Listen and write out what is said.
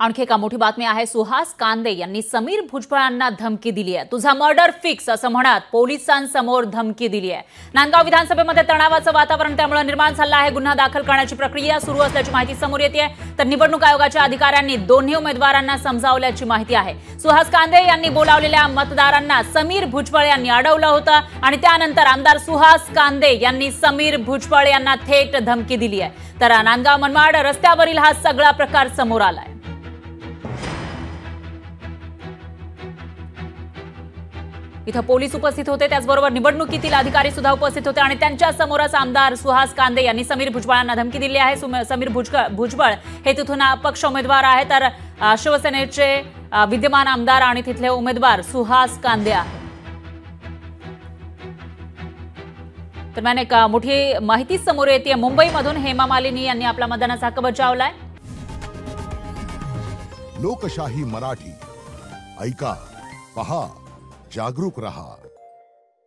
आणखी एक मोठी बातमी आहे। सुहास कांदे यांनी समीर भुजबळांना धमकी दिली आहे। तुझा मर्डर फिक्स असं म्हणत पोलिसांसमोर धमकी दिली आहे। नांदगाव विधानसभेमध्ये तणावाचं वातावरण त्यामुळे निर्माण झालं आहे। गुन्हा दाखल करण्याची प्रक्रिया सुरू असल्याची माहिती समोर येते। तर निवडणूक आयोगाच्या अधिकाऱ्यांनी दोन्ही उमेदवारांना समजावल्याची माहिती आहे। सुहास कांदे यांनी बोलावलेल्या मतदारांना समीर भुजबळ यांनी अडवलं होतं आणि त्यानंतर आमदार सुहास कांदे यांनी समीर भुजबळ यांना थेट धमकी दिली आहे। तर नांदगाव मनमाड रस्त्यावरील हा सगळा प्रकार समोर आलाय। इथं पोलीस उपस्थित होते, त्याचबरोबर निवडणुकीतील अधिकारी सुद्धा उपस्थित होते आणि त्यांच्या समोरच आमदार सुहास कांदे यांनी समीर भुजबळांना धमकी दिली आहे। समीर भुजबळ हे तिथून अपक्ष उमेदवार आहेत, तर शिवसेनेचे विद्यमान आमदार आणि तिथले उमेदवार सुहास कांदे आहेत। दरम्यान एक मोठी माहिती समोर येते। मुंबईमधून हेमा मालिनी यांनी आपला मतदानाचा हक्क बजावलाय। लोकशाही मराठी ऐका, पहा, जागरूक रहा।